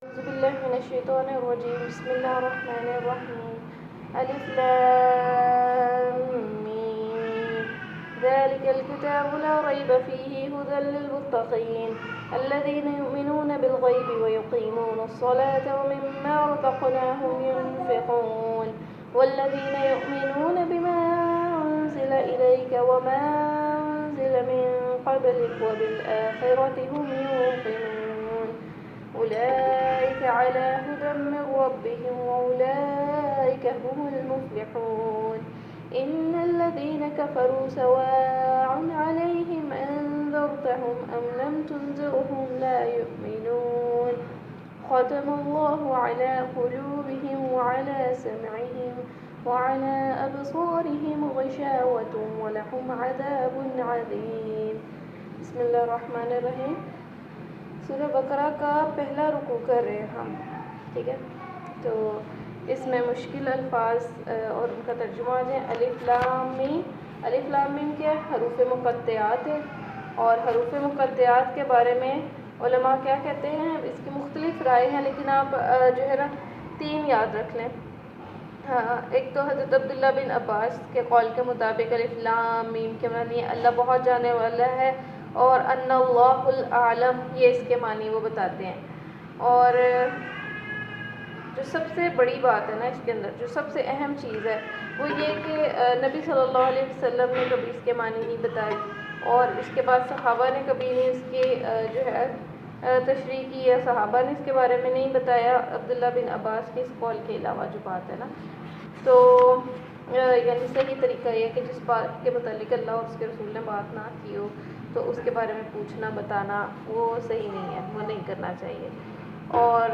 أعوذ بالله من الشيطان الرجيم. بسم الله الرحمن الرحيم. ألف لام ميم. ذلك الكتاب لا ريب فيه هدى للمتقين الذين يؤمنون بالغيب ويقيمون الصلاة ومما رزقناهم ينفقون والذين يؤمنون بما أنزل إليك وما أنزل من قبلك وبالآخرة هم يوقنون أولئك على هدى من ربهم وأولئك هم المفلحون. إن الذين كفروا سواء عليهم أنذرتهم أم لم تنذرهم لا يؤمنون ختم الله على قلوبهم وعلى سمعهم وعلى أبصارهم غشاوة ولهم عذاب عظيم. بسم اللہ الرحمن الرحیم. سورہ بقرہ کا پہلا رکوع کر رہے ہیں ہم، ٹھیک ہے؟ تو اس میں مشکل الفاظ اور ان کا ترجمہ ہے. الف لام میم. الف لام میم کیا ہے؟ حروف مقطعات ہے. اور حروف مقطعات کے بارے میں علماء کیا کہتے ہیں؟ اس کی مختلف رائے ہیں، لیکن آپ جو ہے نا 3 یاد رکھ لیں. ایک تو حضرت عبداللہ بن عباس کے قول کے مطابق الف لام میم کے معنی اللہ بہت جانے والا ہے، اور ان اللہ العالم یہ اس کے معنی وہ بتاتے ہیں. اور جو سب سے بڑی بات ہے نا اس کے اندر، جو سب سے اہم چیز ہے وہ یہ کہ نبی صلی اللہ علیہ وسلم نے کبھی اس کے معنی نہیں بتائی، اور اس کے بعد صحابہ نے کبھی نہیں اس کی جو ہے تشریح کی، یا صحابہ نے اس کے بارے میں نہیں بتایا عبداللہ بن عباس کے اس قول کے علاوہ جو بات ہے نا. تو یعنی صحیح طریقہ یہ ہے کہ جس بات کے متعلق اللہ اور اس کے رسول نے بات نہ کی ہو تو اس کے بارے میں پوچھنا بتانا وہ صحیح نہیں ہے، وہ نہیں کرنا چاہیے. اور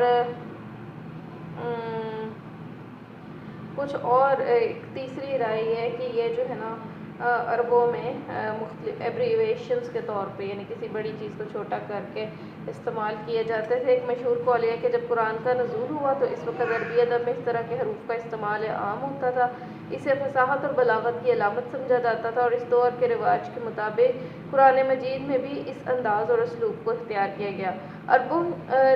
کچھ اور ایک تیسری رائے یہ ہے کہ یہ جو ہے نا عربوں میں مختلف ایبریویشنز کے طور پہ، یعنی کسی بڑی چیز کو چھوٹا کر کے استعمال کیے جاتے تھے. ایک مشہور قول ہے کہ جب قرآن کا نزول ہوا تو اس وقت عربی ادب میں اس طرح کے حروف کا استعمال عام ہوتا تھا. اسے فصاحت اور بلاغت کی علامت سمجھا جاتا تھا، اور اس دور کے رواج کے مطابق قرآن مجید میں بھی اس انداز اور اسلوب کو اختیار کیا گیا. عربوں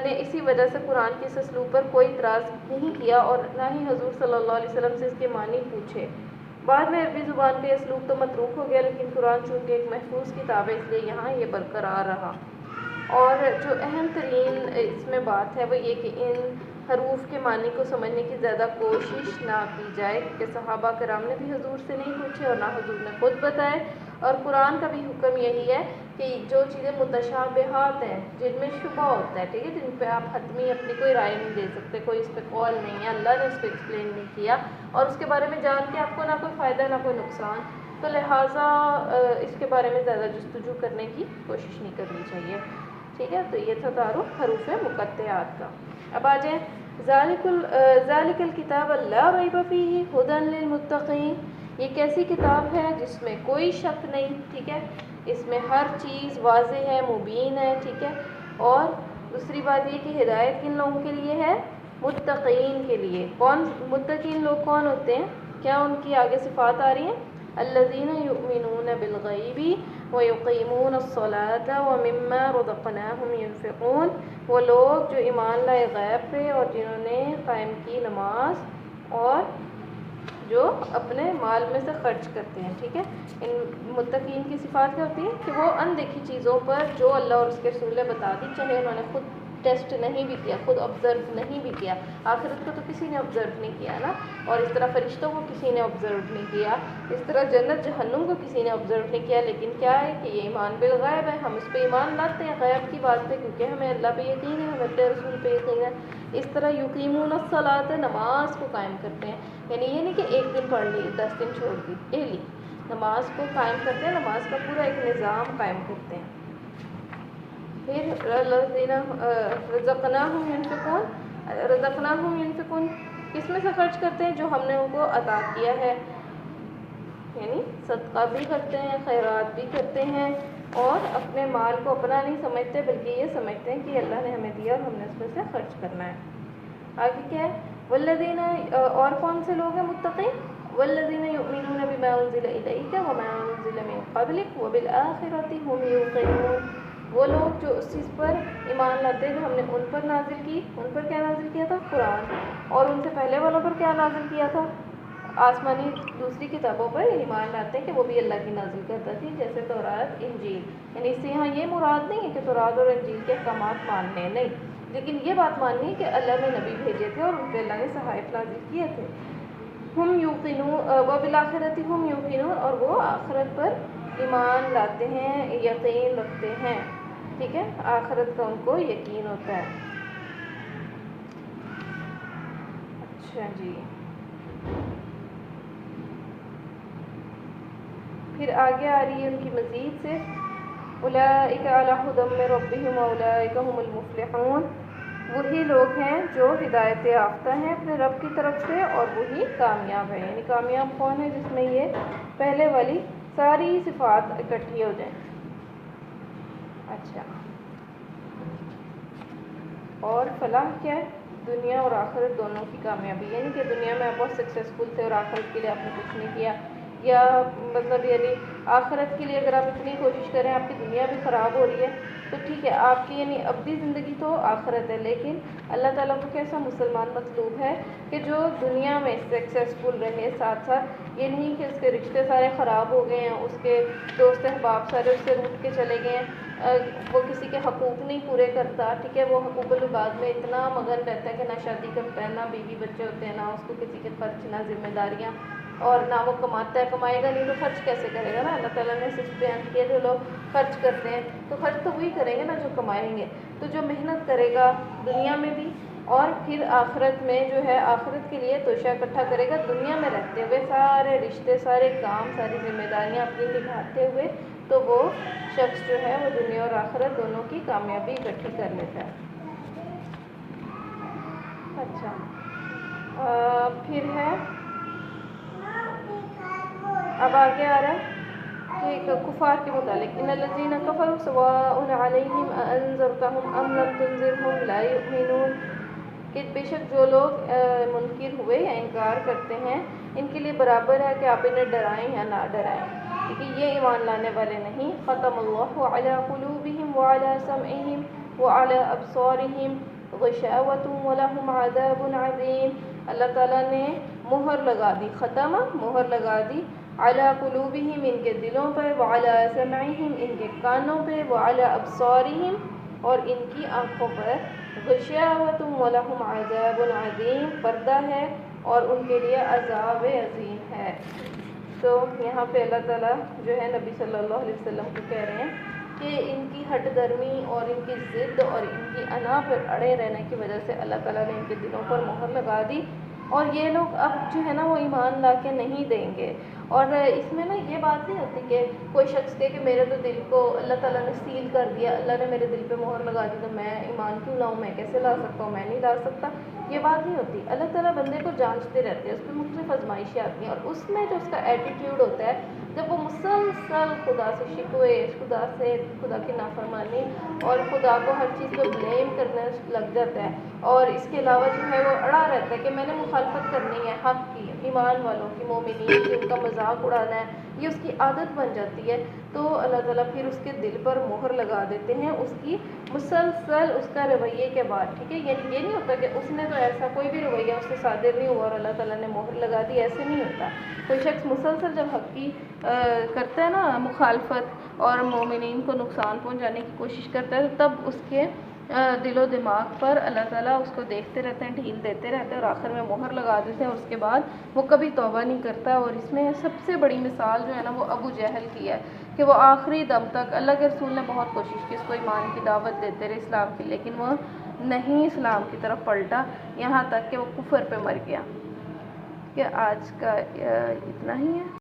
نے اسی وجہ سے قرآن کے اس اسلوب پر کوئی اعتراض نہیں کیا، اور نہ ہی حضور صلی اللہ علیہ وسلم سے اس کے معنی پوچھے. بعد میں عربی زبان کا یہ اسلوب تو متروک ہو گیا، لیکن قرآن چونکہ ایک محفوظ کتاب ہے اس لیے یہاں یہ برقرار رہا. اور جو اہم ترین اس میں بات ہے وہ یہ کہ ان حروف کے معنی کو سمجھنے کی زیادہ کوشش نہ کی جائے، کیونکہ صحابہ کرام نے بھی حضور سے نہیں پوچھے اور نہ حضور نے خود بتائے. اور قرآن کا بھی حکم یہی ہے کہ جو چیزیں متشابہات ہیں، جن میں شبہ ہوتا ہے، ٹھیک ہے، جن پہ آپ حتمی اپنی کوئی رائے نہیں دے سکتے، کوئی اس پہ قول نہیں ہے، اللہ نے اس پہ ایکسپلین نہیں کیا، اور اس کے بارے میں جان کے آپ کو نہ کوئی فائدہ نہ کوئی نقصان، تو لہٰذا اس کے بارے میں زیادہ جستجو کرنے کی کوشش نہیں کرنی چاہیے. ٹھیک ہے، تو یہ تھا تعارف حروف مقطعات کا. اب آ جائیں ذالک الکتاب لا ریب فیہ ھدی للمتقین. یہ کیسی کتاب ہے جس میں کوئی شک نہیں، ٹھیک ہے، اس میں ہر چیز واضح ہے، مبین ہے، ٹھیک ہے. اور دوسری بات یہ کہ ہدایت کن لوگوں کے لیے ہے؟ متقین کے لیے. کون متقین لوگ کون ہوتے ہیں؟ کیا ان کی آگے صفات آ رہی ہیں؟ الذین یؤمنون بالغیب ویقیمون الصلاۃ ومما رزقناہم ینفقون. وہ لوگ جو ایمان لائے غیب پہ اور جنہوں نے قائم کی نماز اور جو اپنے مال میں سے خرچ کرتے ہیں. ٹھیک ہے، ان متقین کی صفات کیا ہوتی ہے کہ وہ اندیکھی چیزوں پر جو اللہ اور اس کے رسول نے بتا دی، چاہے انہوں نے خود ٹیسٹ نہیں بھی کیا، خود آبزرو نہیں بھی کیا. آخرت کو تو کسی نے آبزرو نہیں کیا نا، اور اس طرح فرشتوں کو کسی نے آبزرو نہیں کیا، اس طرح جنت جہنم کو کسی نے آبزرو نہیں کیا. لیکن کیا ہے کہ یہ ایمان بالغیب ہے، ہم اس پہ ایمان لاتے ہیں غیب کی بات پہ، کیونکہ ہمیں اللہ پہ یقین ہے، ہمیں اپنے رسول پہ یقین ہے. اس طرح یقیمون الصلاۃ، نماز کو قائم کرتے ہیں. یعنی یہ نہیں کہ ایک دن پڑھ لی 10 دن چھوڑ دی، نماز کو قائم کرتے ہیں، نماز کا پورا ایک نظام قائم کرتے ہیں. پھر الذین رزقناہم ینفقون، کس میں سے خرچ کرتے ہیں؟ جو ہم نے ان کو عطا کیا ہے، یعنی صدقہ بھی کرتے ہیں، خیرات بھی کرتے ہیں، اور اپنے مال کو اپنا نہیں سمجھتے بلکہ یہ سمجھتے ہیں کہ اللہ نے ہمیں دیا اور ہم نے اس میں سے خرچ کرنا ہے. آگے کیا ہے؟ والذین، اور کون سے لوگ ہیں متقین؟ والذین یؤمنون بما انزل الیک وما انزل من قبلک وبالآخرۃ ھم یوقنون. وہ لوگ جو اس چیز پر ایمان لاتے ہیں جو ہم نے ان پر نازل کی، ان پر کیا نازل کیا تھا؟ قرآن، اور ان سے پہلے والوں پر کیا نازل کیا تھا؟ آسمانی دوسری کتابوں پر ایمان لاتے ہیں کہ وہ بھی اللہ کی نازل کرتا تھی، جیسے تورات، انجیل۔ یعنی اس سے یہاں یہ مراد نہیں ہے کہ تورات اور انجیل کے احکامات ماننے، نہیں، لیکن یہ بات ماننی ہے کہ اللہ نے نبی بھیجے تھے اور ان پہ اللہ نے صحائف نازل کیے تھے۔ ہم یوقنون وبالآخرۃ ہم یوقنون، اور وہ آخرت پر ایمان لاتے ہیں، یقین رکھتے ہیں، ٹھیک ہے، آخرت کا ان کو یقین ہوتا ہے۔ اچھا جی، پھر آگے آ رہی ہے ان کی مزید سے، اولئک علی ھدی من ربہم واولئک ھم المفلحون، وہی لوگ ہیں جو ہدایت یافتہ ہیں اپنے رب کی طرف سے اور وہی کامیاب ہیں۔ یعنی کامیاب کون ہے؟ جس میں یہ پہلے والی ساری صفات اکٹھی ہو جائیں۔ اچھا، اور فلاح کیا ہے؟ دنیا اور آخرت دونوں کی کامیابی، یعنی کہ دنیا میں آپ بہت سکسیزفل تھے اور آخرت کے لیے آپ نے کچھ نہیں کیا، یا مطلب یعنی آخرت کے لیے اگر آپ اتنی کوشش کریں آپ کی دنیا بھی خراب ہو رہی ہے تو ٹھیک ہے، آپ کی یعنی ابدی زندگی تو آخرت ہے، لیکن اللہ تعالیٰ کو کیسا مسلمان مطلوب ہے کہ جو دنیا میں سکسیزفل رہے، ساتھ ساتھ یہ نہیں کہ اس کے رشتے سارے خراب ہو گئے ہیں، اس کے دوست احباب سارے اس سے روٹ کے چلے گئے ہیں، وہ کسی کے حقوق نہیں پورے کرتا، ٹھیک ہے، وہ حقوق العباد میں اتنا مگن رہتا ہے کہ نہ شادی کرتا ہے، نہ بیوی بچے ہوتے ہیں، نہ اس کو کسی کے خرچ، نہ ذمہ داریاں، اور نہ وہ کماتا ہے، کمائے گا نہیں تو خرچ کیسے کرے گا نا؟ اللہ تعالیٰ نے صرف بیان کیا جو لوگ خرچ کرتے ہیں تو خرچ تو وہی کریں گے نا جو کمائیں گے، تو جو محنت کرے گا دنیا میں بھی اور پھر آخرت میں جو ہے آخرت کے لیے توشہ اکٹھا کرے گا، دنیا میں رہتے ہوئے سارے رشتے، سارے کام، ساری ذمہ داریاں اپنی نبھاتے ہوئے، تو وہ شخص جو ہے وہ دنیا اور آخرت دونوں کی کامیابی اکٹھی کر لیتا ہے۔ اچھا، پھر ہے اب آگے آ رہا ہے کہ کفار کے متعلق، ان الذین کفروا سواء علیہم اانذرتہم ام لم تنذرہم لا یؤمنون، کہ بے شک جو لوگ منکر ہوئے یا انکار کرتے ہیں ان کے لیے برابر ہے کہ آپ انہیں ڈرائیں یا نہ ڈرائیں، کیونکہ یہ ایمان لانے والے نہیں۔ ختم اللہ علی قلوبہم وعلی سمعہم وعلی ابصارہم غشاوۃ ولہم عذاب عظیم، اللہ تعالیٰ نے مہر لگا دی، ختم مہر لگا دی، علی قلوبہم ان کے دلوں پہ، وعلی سمعہم ان کے کانوں پہ، وعلی ابصارہم اور ان کی آنکھوں پر، غشاوۃ ولہم عذاب عظیم، پردہ ہے اور ان کے لیے عذاب عظیم ہے۔ تو یہاں پہ اللہ تعالیٰ جو ہے نبی صلی اللہ علیہ وسلم کو کہہ رہے ہیں کہ ان کی ہٹ درمی اور ان کی ضد اور ان کی انا پر اڑے رہنے کی وجہ سے اللہ تعالیٰ نے ان کے دلوں پر مہر لگا دی، اور یہ لوگ اب جو ہے نا وہ ایمان لا کے نہیں دیں گے۔ اور اس میں نا یہ بات نہیں ہوتی کہ کوئی شخص کہے کہ میرے تو دل کو اللہ تعالیٰ نے سیل کر دیا، اللہ نے میرے دل پہ مہر لگا دی تو میں ایمان کیوں لاؤں، میں کیسے لا سکتا ہوں، میں نہیں لا سکتا، یہ بات نہیں ہوتی۔ اللہ تعالیٰ بندے کو جانچتے رہتے ہیں، اس پہ مختلف آزمائشیں آتی ہیں، اور اس میں جو اس کا ایٹیٹیوڈ ہوتا ہے جب وہ مسلسل خدا سے شکوے، خدا کی نافرمانی اور خدا کو ہر چیز کو بلیم کرنے لگ جاتا ہے، اور اس کے علاوہ جو ہے وہ اڑا رہتا ہے کہ میں نے مخالفت کرنی ہے حق کی، ایمان والوں کی، مومنین کی، ان کا مذاق اڑانا ہے، یہ اس کی عادت بن جاتی ہے، تو اللہ تعالیٰ پھر اس کے دل پر مہر لگا دیتے ہیں اس کی مسلسل اس کا رویے کے بعد، ٹھیک ہے، یعنی یہ نہیں ہوتا کہ اس نے تو ایسا کوئی بھی رویہ اس سے صادر نہیں ہوا اور اللہ تعالیٰ نے مہر لگا دی، ایسے نہیں ہوتا۔ کوئی شخص مسلسل جب حق کی کرتا ہے نا مخالفت اور مومنین کو نقصان پہنچانے کی کوشش کرتا ہے، تب اس کے دل و دماغ پر اللہ تعالیٰ اس کو دیکھتے رہتے ہیں، ڈھیل دیتے رہتے ہیں اور آخر میں مہر لگا دیتے ہیں، اور اس کے بعد وہ کبھی توبہ نہیں کرتا۔ اور اس میں سب سے بڑی مثال جو ہے نا وہ ابو جہل کی ہے کہ وہ آخری دم تک اللہ کے رسول نے بہت کوشش کی اس کو ایمان کی دعوت دیتے رہے اسلام کی، لیکن وہ نہیں اسلام کی طرف پلٹا، یہاں تک کہ وہ کفر پہ مر گیا۔ کہ آج کا اتنا ہی ہے۔